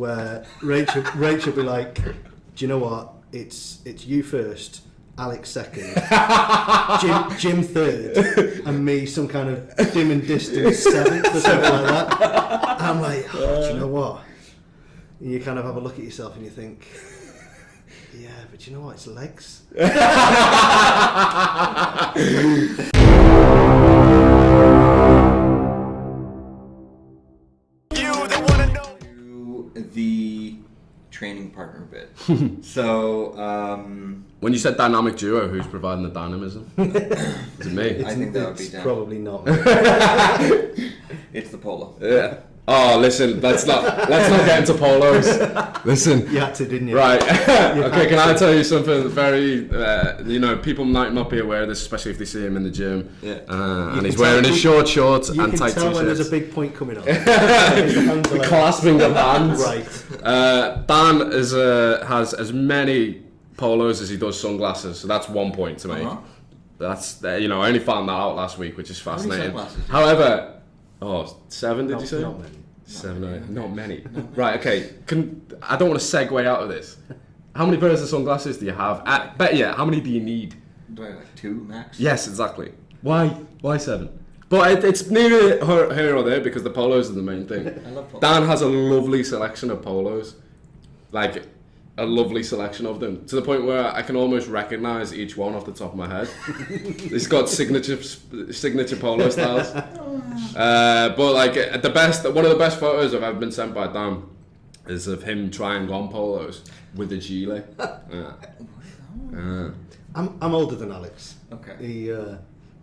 where Rachel be like, do you know what? It's you first, Alex second, Jim third, and me some kind of dim and distant seventh or something like that. I'm like, do you know what? And you kind of have a look at yourself and you think, yeah, but you know what? It's legs. The training partner bit. So, when you said dynamic duo, who's providing the dynamism? Is it me? I think that would be Dan. Probably not me. It's the polo. Yeah. Oh, listen, let's not get into polos. Listen. You had to, didn't you? Right. Okay, can I tell you something very, people might not be aware of this, especially if they see him in the gym. Yeah. And he's wearing his short shorts and tight t-shirts. You can tell when there's a big point coming on. The clasping of hands. Right. Dan has as many polos as he does sunglasses, so that's 1 point to me. That's, I only found that out last week, which is fascinating. However, 7 did you say? Not many. 7 or 8. Not many. Right, okay. I don't want to segue out of this. How many pairs of sunglasses do you have? Better yet, how many do you need? Do I have like 2 max? Yes, exactly. Why 7? But it's neither here or there because the polos are the main thing. I love polos. Dan has a lovely selection of polos. Like, a lovely selection of them. To the point where I can almost recognise each one off the top of my head. He's got signature polo styles. But like one of the best photos I've ever been sent by Dan is of him trying on polos with a gilet. I'm older than Alex. Okay.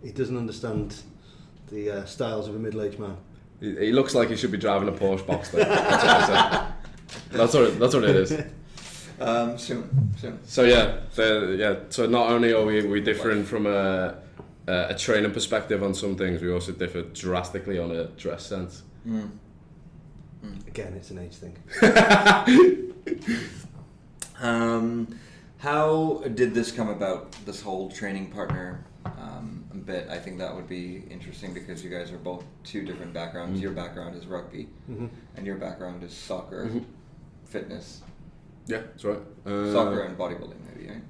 He doesn't understand the styles of a middle-aged man. He looks like he should be driving a Porsche Boxster. That's what it is. Soon. So so not only are we differing from a training perspective on some things, we also differ drastically on a dress sense. Again, it's an age thing. How did this come about, this whole training partner bit? I think that would be interesting because you guys are both 2 different backgrounds. Your background is rugby, and your background is soccer, fitness. Yeah, that's right. Soccer and bodybuilding, maybe, right?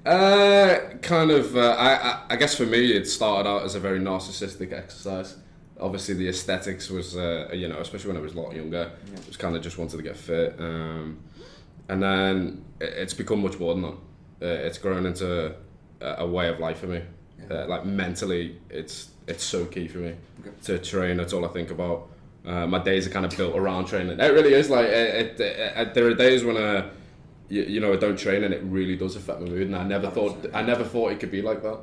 I guess for me, it started out as a very narcissistic exercise. Obviously, the aesthetics was, especially when I was a lot younger, just kind of just wanted to get fit. And then it's become much more than that. It's grown into a way of life for me. Like mentally, it's so key for me to train. That's all I think about. My days are kind of built around training. It really is. Like there are days when I don't train and it really does affect my mood. And I never thought it could be like that.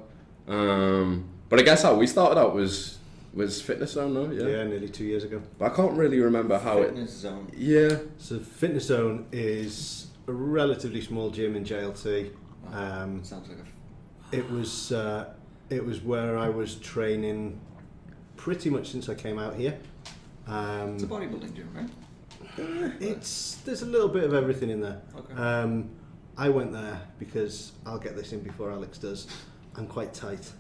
But I guess how we started out was Fitness Zone, no? Yeah, nearly 2 years ago. But I can't really remember how Fitness Zone. Yeah. So Fitness Zone is a relatively small gym in JLT. Sounds like It was where I was training pretty much since I came out here. It's a bodybuilding gym, right? There's a little bit of everything in there. Okay. I went there because I'll get this in before Alex does. I'm quite tight.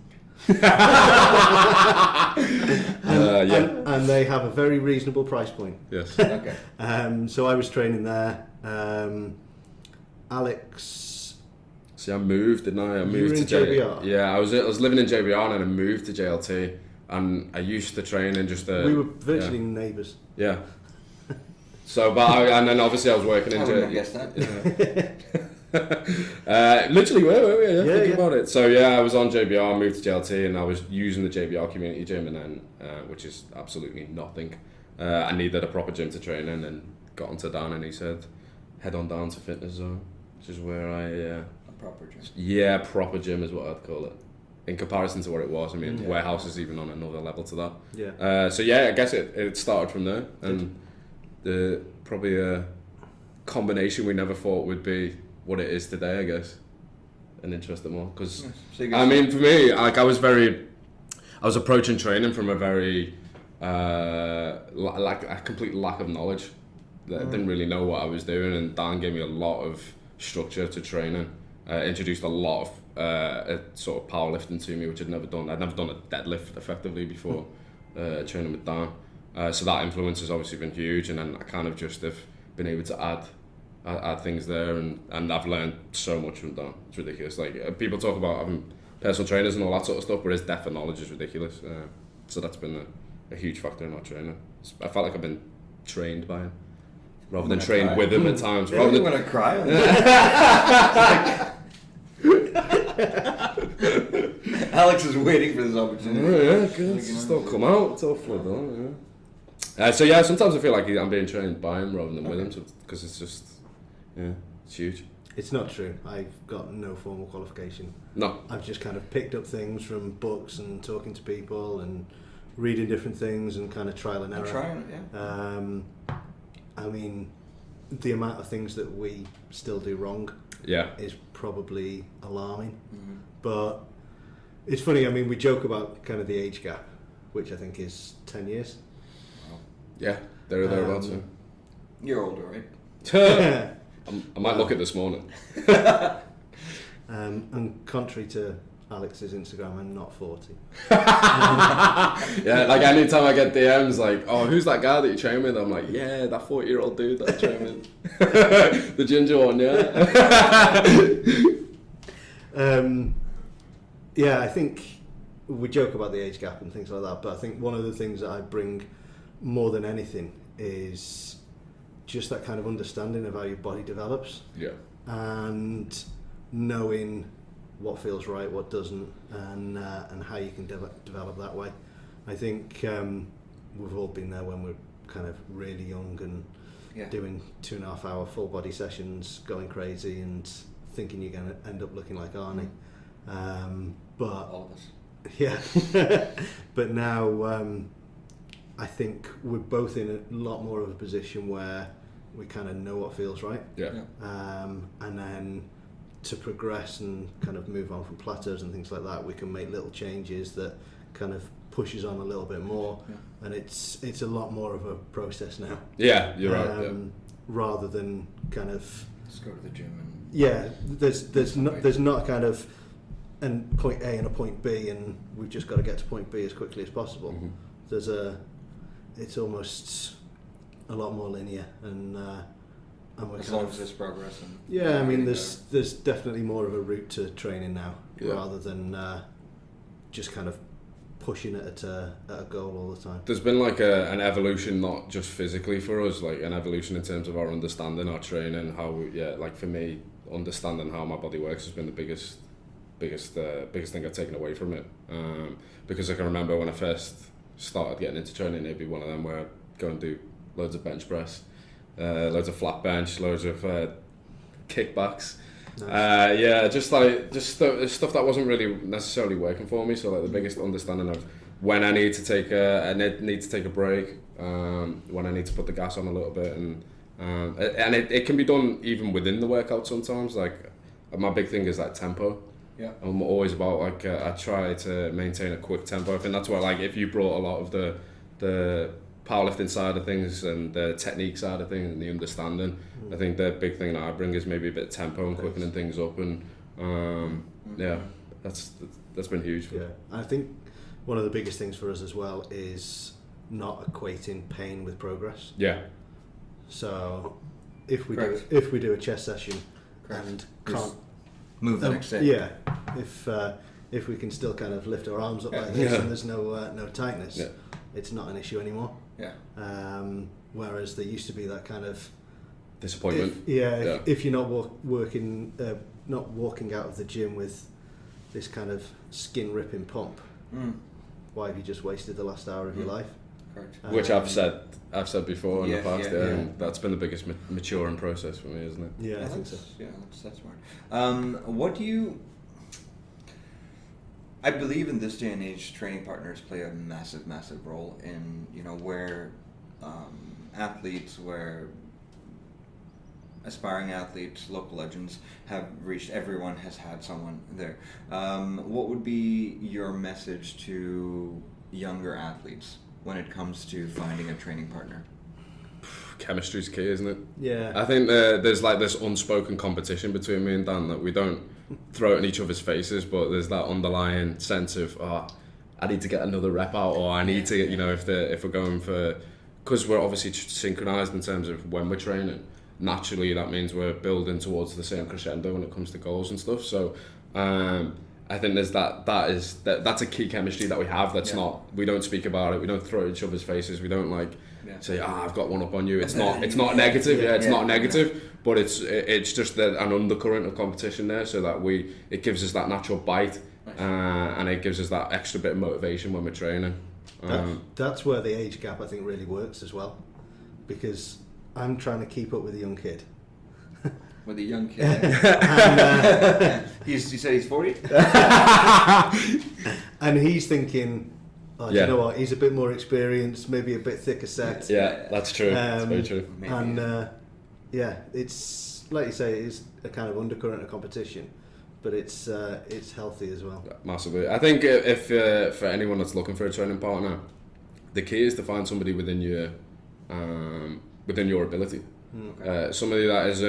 And they have a very reasonable price point. Yes. Okay. So I was training there. Alex. See, I moved, didn't I? I moved to JBR. Yeah, I was living in JBR and then I moved to JLT, and I used to train in just we were virtually neighbours. Yeah. So, and then obviously I was working in I guess that. Literally, where we? Thinking Yeah. about it. So I was on JBR, moved to JLT, and I was using the JBR community gym, and then which is absolutely nothing. I needed a proper gym to train in, and got onto Dan, and he said, head on down to Fitness Zone, which is where a proper gym. Yeah, proper gym is what I'd call it. In comparison to what it was, I mean, warehouse is even on another level to that. Yeah. I guess it started from there, and probably a combination we never thought would be what it is today, I guess, and interesting more. Because I mean, for me, like I was approaching training from a very like a complete lack of knowledge. I didn't really know what I was doing, and Dan gave me a lot of structure to training. Introduced a lot of sort of powerlifting to me, which I'd never done. I'd never done a deadlift effectively before training with Dan. So that influence has obviously been huge, and then I kind of just have been able to add add things there, and I've learned so much from that. It's ridiculous. Like people talk about having personal trainers and all that sort of stuff, but his depth of knowledge is ridiculous. So that's been a huge factor in our training. I felt like I've been trained by him rather than trained with him at times. Yeah, Rather than want to cry. Alex is waiting for this opportunity. yeah, good. It's just don't come out. It's all flood on. Yeah. So yeah, sometimes I feel like I'm being trained by him rather than with him, because it's just it's huge. It's not true. I've got no formal qualification. No. I've just kind of picked up things from books and talking to people and reading different things and kind of trial and error. Trying it, yeah. I mean, the amount of things that we still do wrong is probably alarming. Mm-hmm. But it's funny, I mean, we joke about kind of the age gap, which I think is 10 years. Wow. Yeah, thereabouts. You're older, right? I might look at this morning. And contrary to Alex's Instagram, I'm not 40. Yeah, like anytime I get DMs like, oh, who's that guy that you train with? I'm like, yeah, that 40-year-old dude that I train with. The ginger one, yeah. Yeah, I think we joke about the age gap and things like that, but I think one of the things that I bring more than anything is just that kind of understanding of how your body develops. Yeah. And knowing what feels right, what doesn't, and how you can develop that way. I think we've all been there when we're kind of really young and doing 2.5 hour full body sessions, going crazy and thinking you're going to end up looking like Arnie. But all of us. Yeah. But now I think we're both in a lot more of a position where we kind of know what feels right. Yeah. And then to progress and kind of move on from plateaus and things like that, we can make little changes that kind of pushes on a little bit more, and it's a lot more of a process now. Yeah, you're right. Rather than kind of just go to the gym and there's not kind of and point A and a point B, and we've just got to get to point B as quickly as possible. Mm-hmm. It's almost a lot more linear, and we're as long as there's progress. And I mean, there's definitely more of a route to training now, rather than just kind of pushing it at a goal all the time. There's been like an evolution, not just physically for us, like an evolution in terms of our understanding, our training, how like for me, understanding how my body works has been the biggest thing I've taken away from it. Because I can remember when I first started getting into training, it'd be one of them where I'd go and do loads of bench press, loads of flat bench, loads of kickbacks. Nice. Just stuff that wasn't really necessarily working for me. So like the biggest understanding of when I need to take a break, when I need to put the gas on a little bit, and it can be done even within the workout sometimes. Like my big thing is like tempo. Yeah. I'm always about like I try to maintain a quick tempo. I think that's why, like, if you brought a lot of the powerlifting side of things and the technique side of things and the understanding, I think the big thing that I bring is maybe a bit of tempo and quickening things up, and that's been huge. Yeah, I think one of the biggest things for us as well is not equating pain with progress. Yeah. So if we do a chest session and can't move the next day. Yeah, if we can still kind of lift our arms up like this and there's no tightness, it's not an issue anymore. Yeah. Whereas there used to be that kind of disappointment. If you're not not walking out of the gym with this kind of skin ripping pump, why have you just wasted the last hour of your life? Correct. Which I've said before in the past, and that's been the biggest maturing process for me, isn't it? Yeah, I think so. Yeah, that's smart. What do you? I believe in this day and age, training partners play a massive, massive role in where athletes, where aspiring athletes, local legends have reached. Everyone has had someone there. What would be your message to younger athletes when it comes to finding a training partner? Chemistry's key, isn't it? Yeah. I think there's like this unspoken competition between me and Dan that we don't throw it in each other's faces, but there's that underlying sense of, I need to get another rep out, or I need to, if we're going for, because we're obviously synchronized in terms of when we're training, naturally that means we're building towards the same crescendo when it comes to goals and stuff. So I think there's that's a key chemistry that we have. That's not, we don't speak about it, we don't throw each other's faces, we don't like say, I've got one up on you. It's not negative, it's not negative, but it's just an undercurrent of competition there, so that it gives us that natural bite, and it gives us that extra bit of motivation when we're training. That's where the age gap I think really works as well, because I'm trying to keep up with a young kid. With a young kid. You said he's 40? And he's thinking, do you know what, he's a bit more experienced, maybe a bit thicker set. Yeah, that's true. That's very true. Maybe. And it's like you say, it is a kind of undercurrent of competition, but it's healthy as well. Massively. I think if for anyone that's looking for a training partner, the key is to find somebody within your ability. Somebody that is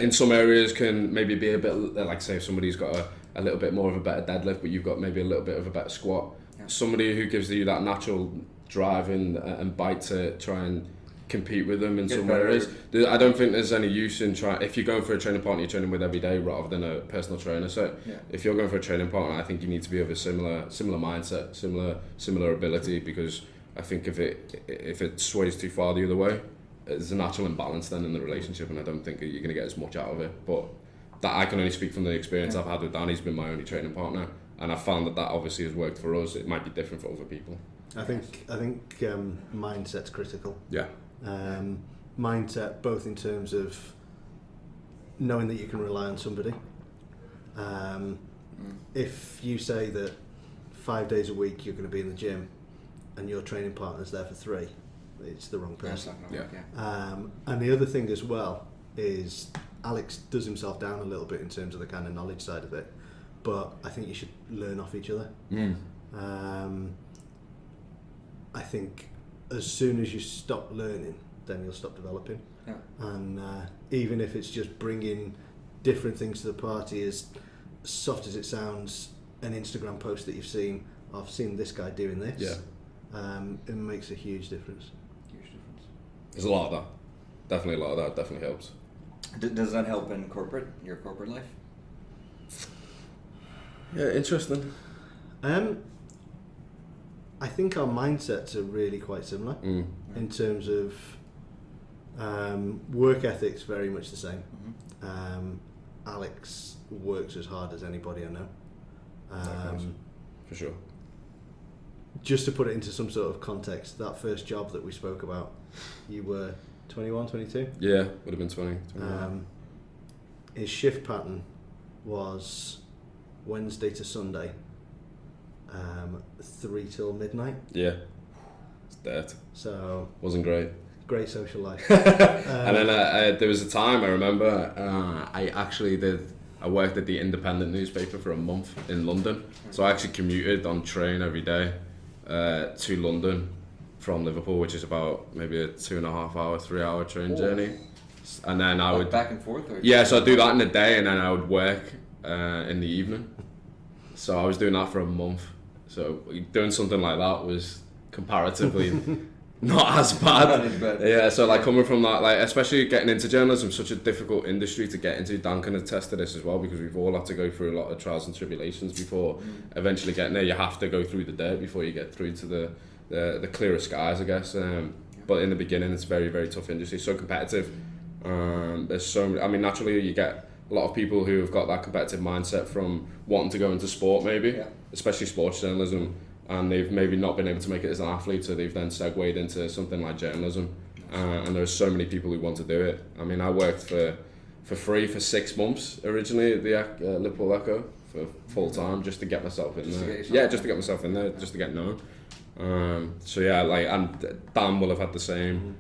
in some areas can maybe be a bit like, say, if somebody's got a little bit more of a better deadlift, but you've got maybe a little bit of a better squat. Somebody who gives you that natural drive and bite to try and compete with them in some areas. I don't think there's any use in if you're going for a training partner you're training with every day rather than a personal trainer. So if you're going for a training partner, I think you need to be of a similar mindset, similar ability, because I think if it sways too far the other way, there's a natural imbalance then in the relationship, and I don't think you're going to get as much out of it. But that I can only speak from the experience I've had with Dan. He's been my only training partner, and I've found that obviously has worked for us. It might be different for other people. I think mindset's critical. Yeah. Mindset, both in terms of knowing that you can rely on somebody. If you say that 5 days a week you're going to be in the gym and your training partner's there for 3, it's the wrong person. And the other thing as well is Alex does himself down a little bit in terms of the kind of knowledge side of it, but I think you should learn off each other. I think as soon as you stop learning, then you'll stop developing. And even if it's just bringing different things to the party, as soft as it sounds, an Instagram post that you've seen, I've seen this guy doing this, it makes a huge difference. There's a lot of that. Definitely a lot of that. Definitely helps. Does that help in your corporate life? Yeah, interesting. I think our mindsets are really quite similar in terms of work ethics, very much the same. Alex works as hard as anybody I know. For sure. Just to put it into some sort of context, that first job that we spoke about, you were 21, 22? Yeah, would have been 20. His shift pattern was Wednesday to Sunday, 3 till midnight. Yeah, it's dead. So wasn't great. Great social life. And then there was a time I remember I worked at the Independent newspaper for a month in London. So I actually commuted on train every day to London from Liverpool, which is about maybe a 2.5 hour, 3 hour train journey. And then I would back and forth. So I'd do that in the day, and then I would work in the evening. So I was doing that for a month. So doing something like that was comparatively not as bad. Yeah, so like coming from that, like especially getting into journalism, such a difficult industry to get into. Dan can attest to this as well, because we've all had to go through a lot of trials and tribulations before eventually getting there. You have to go through the dirt before you get through to the clearer skies, I guess. But in the beginning, it's very, very tough industry. So competitive. There's so many, I mean, naturally you get a lot of people who have got that competitive mindset from wanting to go into sport, maybe, especially sports journalism, and they've maybe not been able to make it as an athlete, so they've then segued into something like journalism. And there's so many people who want to do it. I mean, I worked for free for 6 months originally at the Liverpool Echo for full time, just to get myself in there. Just to get myself in there, just to get known. So yeah, like, and Dan will have had the same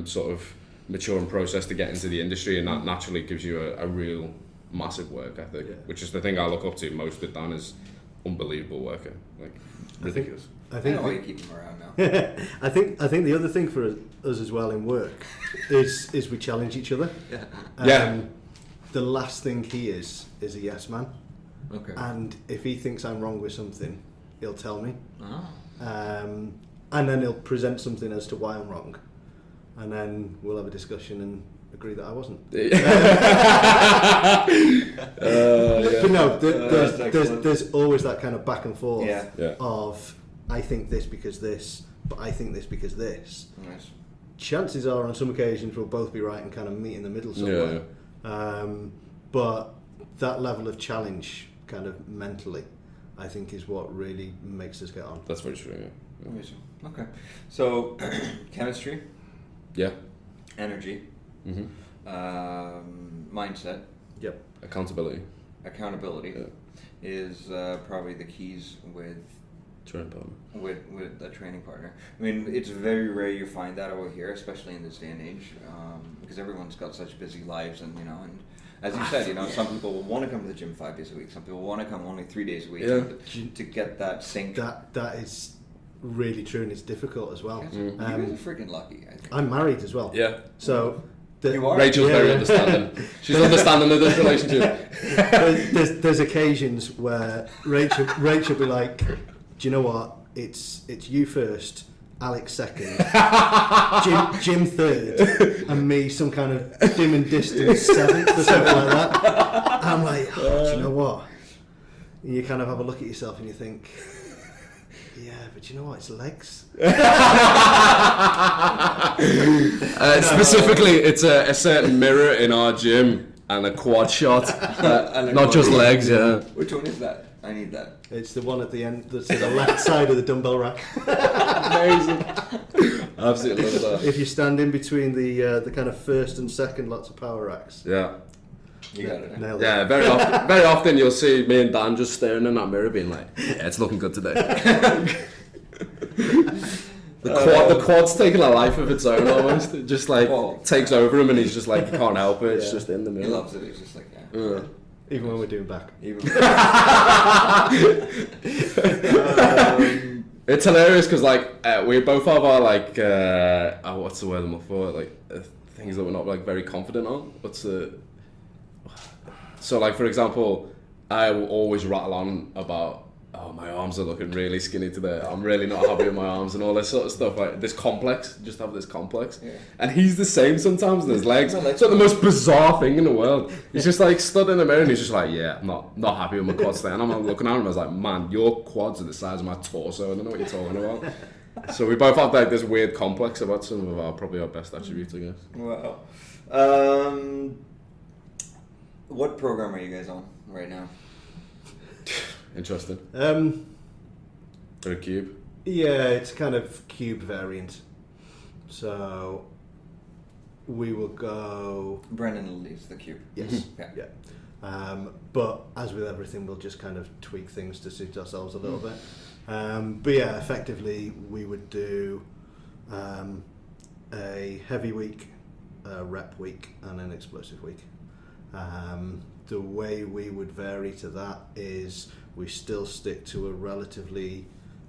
sort of maturing process to get into the industry, and that naturally gives you a real massive work ethic, which is the thing I look up to most with Dan. Is unbelievable worker, like ridiculous. I think why you keep him around now. I think the other thing for us as well in work is we challenge each other. The last thing he is a yes man. Okay. And if he thinks I'm wrong with something, he'll tell me. And then he'll present something as to why I'm wrong. and then we'll have a discussion and agree that I wasn't. But no, there's always that kind of back and forth of I think this because this, but I think this because this. Nice. Chances are on some occasions we'll both be right and kind of meet in the middle somewhere. But that level of challenge kind of mentally, I think, is what really makes us get on. That's very true, yeah. Amazing. Okay. So, chemistry. Yeah. Energy. Mindset. Yep. Accountability. Accountability is probably the keys with Training partner. With a training partner. I mean, it's very rare you find that over here, especially in this day and age, because everyone's got such busy lives, and and as you said, some people will want to come to the gym 5 days a week. Some people want to come only 3 days a week to get that sync. That is really true, and it's difficult as well. You guys are freaking lucky, I think. I'm married as well. Yeah. So you are? Rachel's very understanding. She's understanding of this relationship. There's occasions where Rachel be like, do you know what? It's you first, Alex second, Jim third, and me some kind of dim and distant seventh or something like that. I'm like, do you know what? And you kind of have a look at yourself and you think, yeah, but you know what? It's legs. Specifically, it's a certain mirror in our gym and a quad shot, not just legs. Yeah. Which one is that? I need that. It's the one at the end that's at the left side of the dumbbell rack. Amazing. Absolutely love that. If you stand in between the kind of first and second lots of power racks. Yeah. You got it. Nailed Yeah, it. very often you'll see me and Dan just staring in that mirror being like, yeah, it's looking good today. The quad's taking a life of its own almost. It just takes over him and he's just like, you can't help it, it's just in the mirror. He loves it, he's just like, yeah. Even when we're doing back. It's hilarious because we both have our what's the word I'm for, things that we're not very confident on. So for example, I will always rattle on about, oh, my arms are looking really skinny today, I'm really not happy with my arms and all this sort of stuff, this complex, just have this complex. Yeah. And he's the same sometimes with his legs. It's like the most bizarre thing in the world. He's just stood in the mirror and he's just like, yeah, I'm not happy with my quads today. And I'm looking at him, I was like, man, your quads are the size of my torso, I don't know what you're talking about. So we both have this weird complex about some of probably our best attributes, I guess. Wow. What program are you guys on right now? Interesting. Or a cube? Yeah, it's kind of cube variant. So we will go. Brendan leads the cube. Yes. Yeah. But as with everything, we'll just kind of tweak things to suit ourselves a little bit. But yeah, effectively, we would do a heavy week, a rep week, and an explosive week. The way we would vary to that is we still stick to a relatively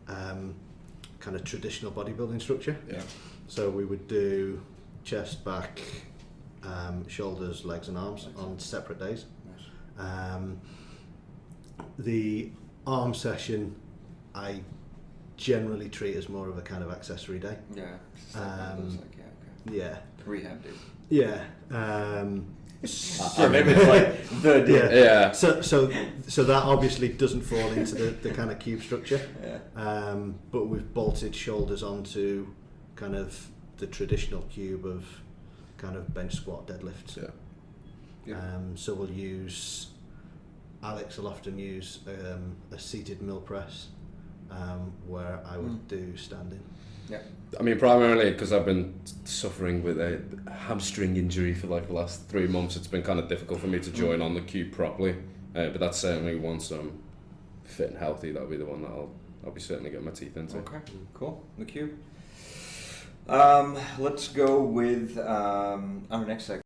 kind of traditional bodybuilding structure. Yeah. So we would do chest, back, shoulders, legs and arms on separate days. Nice. The arm session I generally treat as more of a kind of accessory day. Yeah. Yeah. Rehab day. Yeah. Maybe it's like the day. Yeah. So that obviously doesn't fall into the kind of cube structure. Yeah. But we've bolted shoulders onto kind of the traditional cube of kind of bench, squat, deadlifts. Yeah. So we'll use, Alex will often use a seated mill press, where I would do standing. Yeah. I mean, primarily because I've been suffering with a hamstring injury for the last 3 months. It's been kind of difficult for me to join on the cube properly. But that's certainly once I'm fit and healthy, that'll be the one that I'll be certainly getting my teeth into. Okay. Cool. The cube. Let's go with our next segment.